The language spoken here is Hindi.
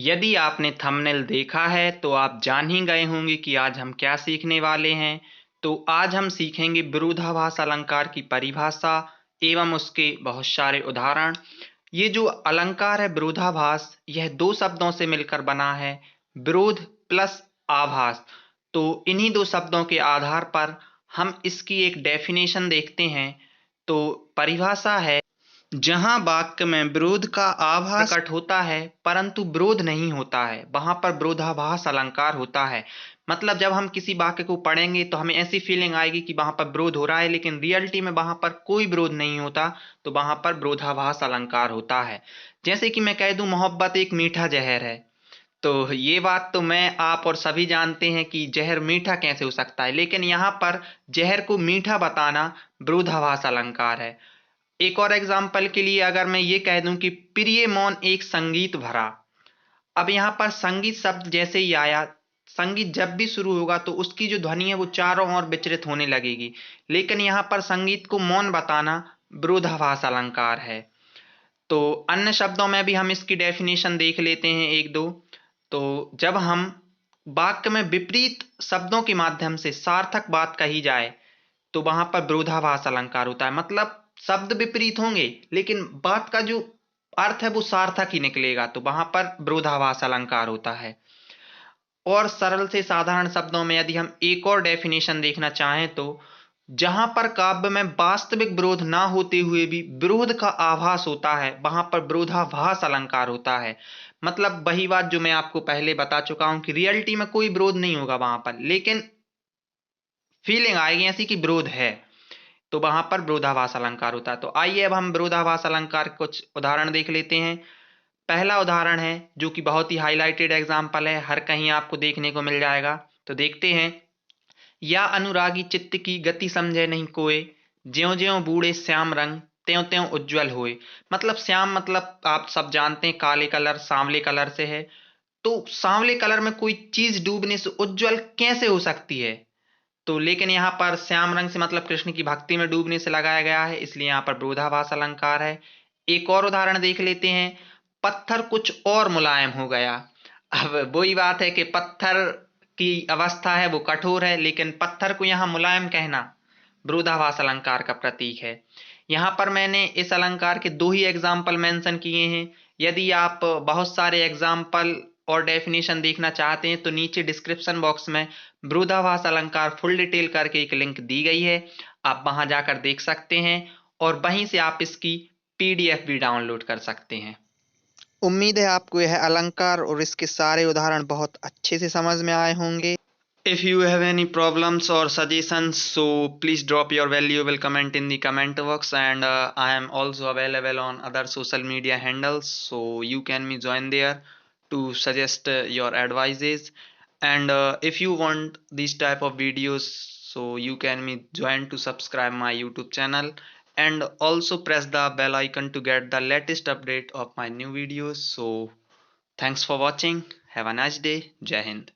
यदि आपने थंबनेल देखा है तो आप जान ही गए होंगे कि आज हम क्या सीखने वाले हैं। तो आज हम सीखेंगे विरोधाभास अलंकार की परिभाषा एवं उसके बहुत सारे उदाहरण। ये जो अलंकार है विरोधाभास, यह दो शब्दों से मिलकर बना है, विरोध प्लस आभास। तो इन्हीं दो शब्दों के आधार पर हम इसकी एक डेफिनेशन देखते हैं। तो परिभाषा है, जहां वाक्य में विरोध का आभास प्रकट होता है परंतु विरोध नहीं होता है, वहां पर विरोधाभास अलंकार होता है। मतलब जब हम किसी वाक्य को पढ़ेंगे तो हमें ऐसी फीलिंग आएगी कि वहां पर विरोध हो रहा है, लेकिन रियलिटी में वहां पर कोई विरोध नहीं होता, तो वहां पर विरोधाभास अलंकार होता है। जैसे कि मैं कह दूं मोहब्बत एक मीठा जहर है, तो ये बात तो मैं आप और सभी जानते हैं कि जहर मीठा कैसे हो सकता है, लेकिन यहाँ पर जहर को मीठा बताना विरोधाभास अलंकार है। एक और एग्जाम्पल के लिए अगर मैं ये कह दूं कि प्रिय मौन एक संगीत भरा। अब यहाँ पर संगीत शब्द जैसे ही आया, संगीत जब भी शुरू होगा तो उसकी जो ध्वनि है वो चारों ओर विचरित होने लगेगी, लेकिन यहाँ पर संगीत को मौन बताना विरोधाभास अलंकार है। तो अन्य शब्दों में भी हम इसकी डेफिनेशन देख लेते हैं एक दो। तो जब हम वाक्य में विपरीत शब्दों के माध्यम से सार्थक बात कही जाए तो वहां पर विरोधाभास अलंकार होता है। मतलब शब्द विपरीत होंगे लेकिन बात का जो अर्थ है वो सार्थक ही निकलेगा, तो वहां पर विरोधाभास अलंकार होता है। और सरल से साधारण शब्दों में यदि हम एक और डेफिनेशन देखना चाहें तो जहां पर काव्य में वास्तविक विरोध ना होते हुए भी विरोध का आभास होता है, वहां पर विरोधाभास अलंकार होता है। मतलब वही बात जो मैं आपको पहले बता चुका हूं कि रियलिटी में कोई विरोध नहीं होगा वहां पर, लेकिन फीलिंग आएगी ऐसी कि विरोध है, तो वहां पर विरोधाभास अलंकार होता है। तो आइए अब हम विरोधाभास अलंकार के कुछ उदाहरण देख लेते हैं। पहला उदाहरण है जो कि बहुत ही हाईलाइटेड एग्जाम्पल है, हर कहीं आपको देखने को मिल जाएगा। तो देखते हैं, या अनुरागी चित्त की गति समझे नहीं कोय, ज्यों ज्यों बूढ़े श्याम रंग त्यों त्यों उज्जवल होए। मतलब श्याम मतलब आप सब जानते हैं काले कलर सांवले कलर से है, तो सांवले कलर में कोई चीज डूबने से उज्जवल कैसे हो सकती है। तो लेकिन यहाँ पर श्याम रंग से मतलब कृष्ण की भक्ति में डूबने से लगाया गया है, इसलिए यहाँ पर विरोधाभास अलंकार है। एक और उदाहरण देख लेते हैं, पत्थर कुछ और मुलायम हो गया। अब वही बात है कि पत्थर की अवस्था है वो कठोर है, लेकिन पत्थर को यहाँ मुलायम कहना विरोधाभास अलंकार का प्रतीक है। यहाँ पर मैंने इस अलंकार के दो ही एग्जाम्पल मेंशन किए हैं। यदि आप बहुत सारे एग्जाम्पल और डेफिनेशन देखना चाहते हैं तो नीचे डिस्क्रिप्शन बॉक्स में विरोधाभास अलंकार फुल डिटेल करके एक लिंक दी गई है, आप वहां जाकर देख सकते हैं और वहीं से आप इसकी पीडीएफ भी डाउनलोड कर सकते हैं। उम्मीद है आपको यह अलंकार और इसके सारे उदाहरण बहुत अच्छे से समझ में आए होंगे। If you have any problems or suggestions, so please drop your valuable comment in the comment box, and I am also available on other social media handles, so you can me join there to suggest your advices. And if you want these type of videos, so you can me join to subscribe my YouTube channel and also press the bell icon to get the latest update of my new videos. So thanks for watching. Have a nice day. Jai Hind.